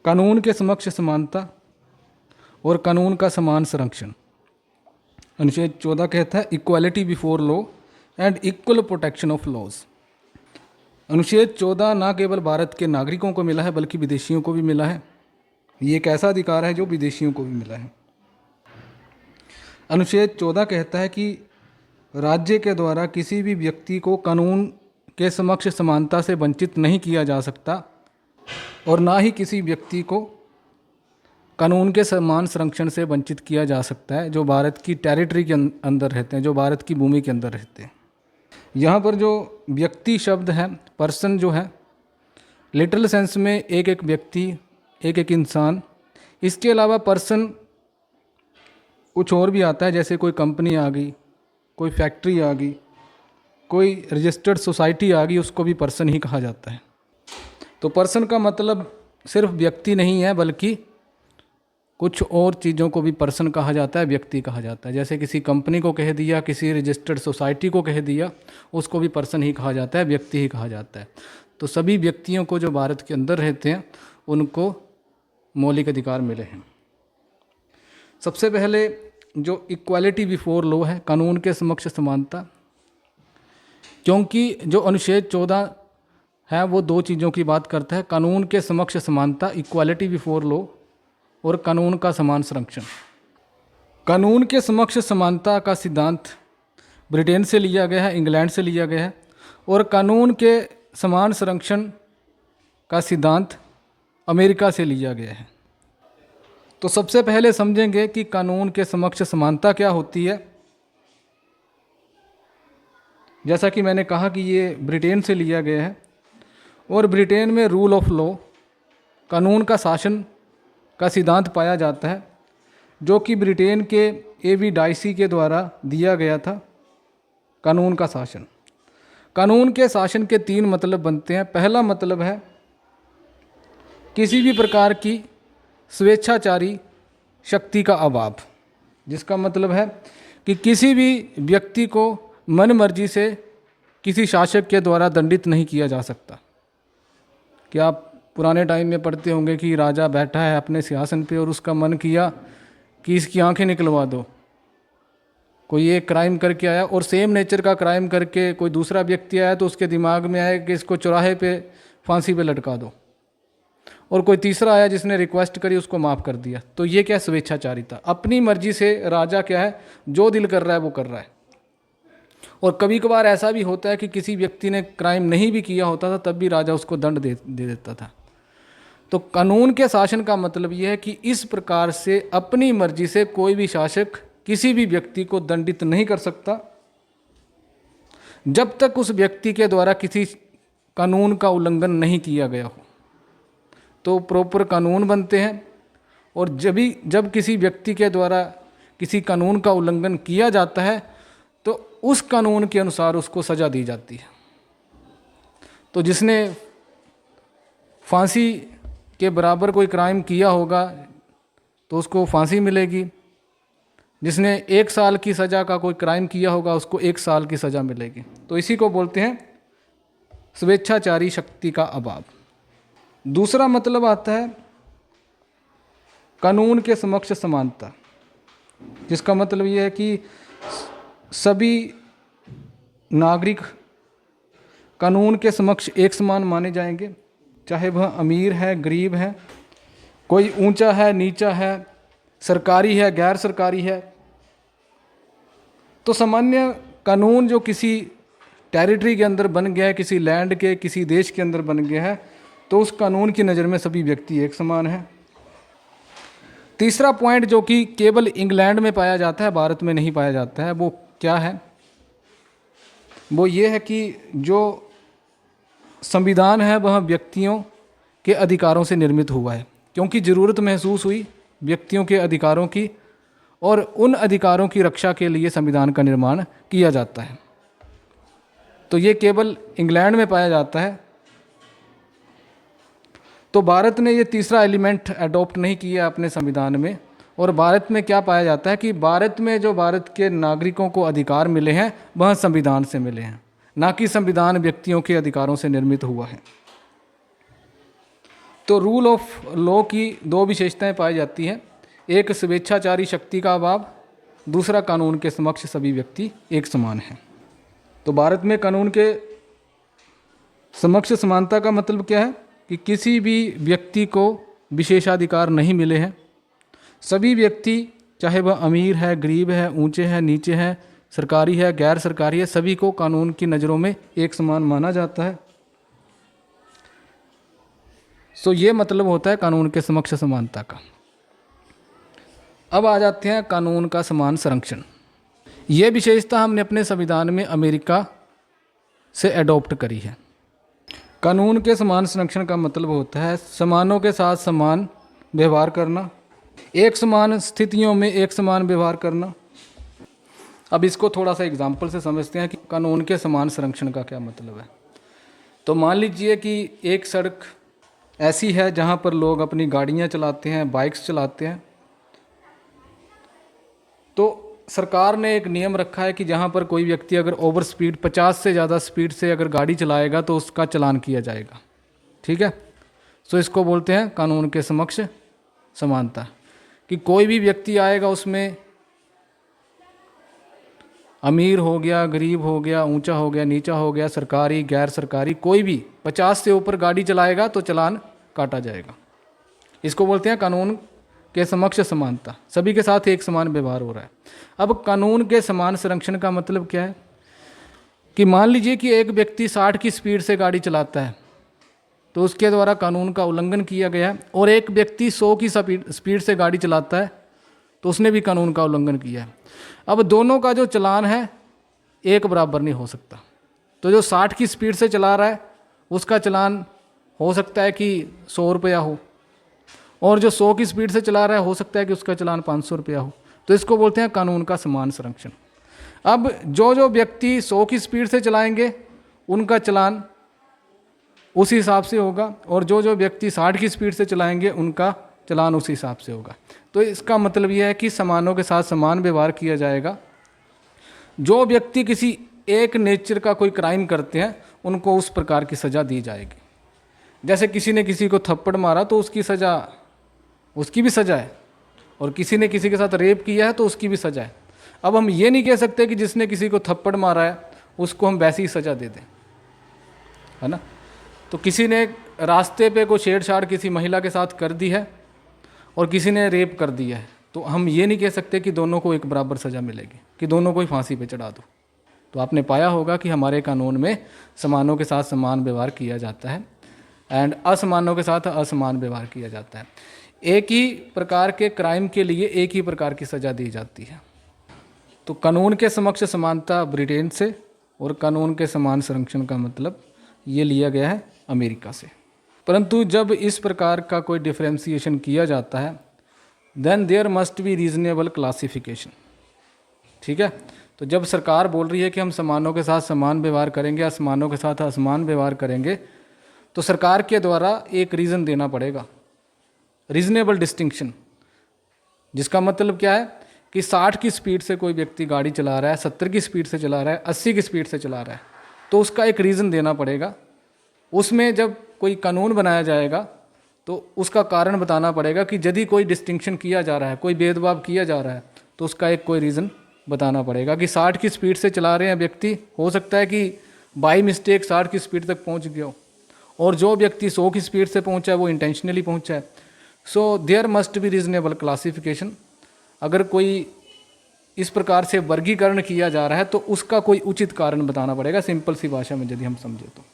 कानून के समक्ष समानता और कानून का समान संरक्षण। अनुच्छेद 14 कहता है equality before law and equal protection of laws. अनुच्छेद 14 न केवल भारत के नागरिकों को मिला है बल्कि विदेशियों को भी मिला है। ये एक ऐसा अधिकार है जो विदेशियों को भी मिला है। अनुच्छेद 14 कहता है कि राज्य के द्वारा किसी भी व्यक्ति को कानून के समक्ष समानता से वंचित नहीं किया जा सकता और ना ही किसी व्यक्ति को कानून के समान संरक्षण से वंचित किया जा सकता है जो भारत की टेरिटरी के अंदर रहते हैं, जो भारत की भूमि के अंदर रहते हैं। यहाँ पर जो व्यक्ति शब्द है, पर्सन जो है, लिटरल सेंस में एक एक व्यक्ति, एक एक इंसान। इसके अलावा पर्सन कुछ और भी आता है, जैसे कोई कंपनी आ गई, कोई फैक्ट्री आ गई, कोई रजिस्टर्ड सोसाइटी आ गई, उसको भी पर्सन ही कहा जाता है। तो पर्सन का मतलब सिर्फ व्यक्ति नहीं है बल्कि कुछ और चीज़ों को भी पर्सन कहा जाता है, व्यक्ति कहा जाता है। जैसे किसी कंपनी को कह दिया, किसी रजिस्टर्ड सोसाइटी को कह दिया, उसको भी पर्सन ही कहा जाता है, व्यक्ति ही कहा जाता है। तो सभी व्यक्तियों को जो भारत के अंदर रहते हैं उनको मौलिक अधिकार मिले हैं। सबसे पहले जो इक्वालिटी बिफोर लॉ है, कानून के समक्ष समानता, क्योंकि जो अनुच्छेद 14 है वो दो चीज़ों की बात करता है, कानून के समक्ष समानता, इक्वालिटी बिफोर लॉ, और कानून का समान संरक्षण। कानून के समक्ष समानता का सिद्धांत ब्रिटेन से लिया गया है, इंग्लैंड से लिया गया है, और कानून के समान संरक्षण का सिद्धांत अमेरिका से लिया गया है। तो सबसे पहले समझेंगे कि कानून के समक्ष समानता क्या होती है। जैसा कि मैंने कहा कि ये ब्रिटेन से लिया गया है, और ब्रिटेन में रूल ऑफ लॉ, कानून का शासन का सिद्धांत पाया जाता है, जो कि ब्रिटेन के एवी डाइसी के द्वारा दिया गया था। कानून का शासन, कानून के शासन के तीन मतलब बनते हैं। पहला मतलब है किसी भी प्रकार की स्वेच्छाचारी शक्ति का अभाव, जिसका मतलब है कि किसी भी व्यक्ति को मन मर्जी से किसी शासक के द्वारा दंडित नहीं किया जा सकता। क्या आप पुराने टाइम में पढ़ते होंगे कि राजा बैठा है अपने सिंहासन पे और उसका मन किया कि इसकी आंखें निकलवा दो। कोई एक क्राइम करके आया और सेम नेचर का क्राइम करके कोई दूसरा व्यक्ति आया तो उसके दिमाग में आया कि इसको चौराहे पे फांसी पे लटका दो, और कोई तीसरा आया जिसने रिक्वेस्ट करी, उसको माफ़ कर दिया। तो ये क्या स्वेच्छाचारिता, अपनी मर्जी से राजा क्या है, जो दिल कर रहा है वो कर रहा है। और कभी कभार ऐसा भी होता है कि किसी व्यक्ति ने क्राइम नहीं भी किया होता था तब भी राजा उसको दंड दे देता था। तो कानून के शासन का मतलब यह है कि इस प्रकार से अपनी मर्जी से कोई भी शासक किसी भी व्यक्ति को दंडित नहीं कर सकता जब तक उस व्यक्ति के द्वारा किसी कानून का उल्लंघन नहीं किया गया हो। तो प्रॉपर कानून बनते हैं, और जब किसी व्यक्ति के द्वारा किसी कानून का उल्लंघन किया जाता है तो उस कानून के अनुसार उसको सज़ा दी जाती है। तो जिसने फांसी के बराबर कोई क्राइम किया होगा तो उसको फांसी मिलेगी, जिसने 1 साल की सज़ा का कोई क्राइम किया होगा उसको 1 साल की सज़ा मिलेगी। तो इसी को बोलते हैं स्वेच्छाचारी शक्ति का अभाव। दूसरा मतलब आता है कानून के समक्ष समानता, जिसका मतलब यह है कि सभी नागरिक कानून के समक्ष एक समान माने जाएंगे, चाहे वह अमीर है, गरीब है, कोई ऊंचा है, नीचा है, सरकारी है, गैर सरकारी है। तो सामान्य कानून जो किसी टेरिटरी के अंदर बन गया है, किसी लैंड के, किसी देश के अंदर बन गया है, तो उस कानून की नज़र में सभी व्यक्ति एक समान हैं। तीसरा पॉइंट जो कि केवल इंग्लैंड में पाया जाता है, भारत में नहीं पाया जाता है, वो क्या है? वो ये है कि जो संविधान है वह व्यक्तियों के अधिकारों से निर्मित हुआ है, क्योंकि ज़रूरत महसूस हुई व्यक्तियों के अधिकारों की, और उन अधिकारों की रक्षा के लिए संविधान का निर्माण किया जाता है। तो ये केवल इंग्लैंड में पाया जाता है। तो भारत ने ये तीसरा एलिमेंट अडॉप्ट नहीं किया अपने संविधान में। और भारत में क्या पाया जाता है कि भारत में जो भारत के नागरिकों को अधिकार मिले हैं वह संविधान से मिले हैं, ना कि संविधान व्यक्तियों के अधिकारों से निर्मित हुआ है। तो रूल ऑफ लॉ की दो विशेषताएं पाई जाती हैं, एक स्वेच्छाचारी शक्ति का अभाव, दूसरा कानून के समक्ष सभी व्यक्ति एक समान हैं। तो भारत में कानून के समक्ष समानता का मतलब क्या है कि किसी भी व्यक्ति को विशेषाधिकार नहीं मिले हैं। सभी व्यक्ति, चाहे वह अमीर है, गरीब है, ऊंचे है, नीचे है, सरकारी है, गैर सरकारी है, सभी को कानून की नज़रों में एक समान माना जाता है। सो ये मतलब होता है कानून के समक्ष समानता का। अब आ जाते हैं कानून का समान संरक्षण। ये विशेषता हमने अपने संविधान में अमेरिका से अडॉप्ट करी है। कानून के समान संरक्षण का मतलब होता है समानों के साथ समान व्यवहार करना, एक समान स्थितियों में एक समान व्यवहार करना। अब इसको थोड़ा सा एग्जाम्पल से समझते हैं कि कानून के समान संरक्षण का क्या मतलब है। तो मान लीजिए कि एक सड़क ऐसी है जहाँ पर लोग अपनी गाड़ियाँ चलाते हैं, बाइक्स चलाते हैं। तो सरकार ने एक नियम रखा है कि जहाँ पर कोई व्यक्ति अगर ओवर स्पीड 50 से ज़्यादा स्पीड से अगर गाड़ी चलाएगा तो उसका चालान किया जाएगा। ठीक है, सो इसको बोलते हैं कानून के समक्ष समानता, कि कोई भी व्यक्ति आएगा उसमें अमीर हो गया, गरीब हो गया, ऊंचा हो गया, नीचा हो गया, सरकारी, गैर सरकारी, कोई भी 50 से ऊपर गाड़ी चलाएगा तो चालान काटा जाएगा। इसको बोलते हैं कानून के समक्ष समानता, सभी के साथ एक समान व्यवहार हो रहा है। अब कानून के समान संरक्षण का मतलब क्या है कि मान लीजिए कि एक व्यक्ति 60 की स्पीड से गाड़ी चलाता है तो उसके द्वारा कानून का उल्लंघन किया गया है, और एक व्यक्ति 100 की स्पीड से गाड़ी चलाता है तो उसने भी कानून का उल्लंघन किया है। अब दोनों का जो चालान है एक बराबर नहीं हो सकता। तो जो 60 की स्पीड से चला रहा है उसका चालान हो सकता है कि 100 रुपया हो, और जो 100 की स्पीड से चला रहा है हो सकता है कि उसका चालान 500 रुपया हो। तो इसको बोलते हैं कानून का समान संरक्षण। अब जो व्यक्ति 100 की स्पीड से चलाएंगे उनका चालान उसी हिसाब से होगा, और जो व्यक्ति 60 की स्पीड से चलाएंगे उनका चालान उसी हिसाब से होगा। तो इसका मतलब यह है कि समानों के साथ समान व्यवहार किया जाएगा। जो व्यक्ति किसी एक नेचर का कोई क्राइम करते हैं उनको उस प्रकार की सज़ा दी जाएगी। जैसे किसी ने किसी को थप्पड़ मारा तो उसकी सज़ा, उसकी भी सज़ा है, और किसी ने किसी के साथ रेप किया है तो उसकी भी सज़ा है। अब हम ये नहीं कह सकते कि जिसने किसी को थप्पड़ मारा है उसको हम वैसी ही सज़ा दे दें, है ना। तो किसी ने रास्ते पे कोई छेड़छाड़ किसी महिला के साथ कर दी है और किसी ने रेप कर दिया है, तो हम ये नहीं कह सकते कि दोनों को एक बराबर सज़ा मिलेगी, कि दोनों को ही फांसी पे चढ़ा दो। तो आपने पाया होगा कि हमारे कानून में समानों के साथ समान व्यवहार किया जाता है एंड असमानों के साथ असमान व्यवहार किया जाता है। एक ही प्रकार के क्राइम के लिए एक ही प्रकार की सज़ा दी जाती है। तो कानून के समक्ष समानता ब्रिटेन से, और कानून के समान संरक्षण का मतलब ये लिया गया है अमेरिका से। परंतु जब इस प्रकार का कोई डिफरेंशिएशन किया जाता है then there must be reasonable classification. ठीक है, तो जब सरकार बोल रही है कि हम समानों के साथ समान व्यवहार करेंगे, असमानों के साथ असमान व्यवहार करेंगे, तो सरकार के द्वारा एक रीज़न देना पड़ेगा, रीजनेबल डिस्टिंक्शन। जिसका मतलब क्या है कि 60 की स्पीड से कोई व्यक्ति गाड़ी चला रहा है, 70 की स्पीड से चला रहा है, 80 की स्पीड से चला रहा है, तो उसका एक रीज़न देना पड़ेगा। उसमें जब कोई कानून बनाया जाएगा तो उसका कारण बताना पड़ेगा कि यदि कोई डिस्टिंक्शन किया जा रहा है, कोई भेदभाव किया जा रहा है, तो उसका एक कोई रीज़न बताना पड़ेगा कि 60 की स्पीड से चला रहे हैं व्यक्ति, हो सकता है कि बाई मिस्टेक 60 की स्पीड तक पहुंच गया हो, और जो व्यक्ति 100 की स्पीड से पहुंचा है वो इंटेंशनली पहुंचा है। So there must be reasonable classification. अगर कोई इस प्रकार से वर्गीकरण किया जा रहा है तो उसका कोई उचित कारण बताना पड़ेगा, सिंपल सी भाषा में यदि हम समझे तो।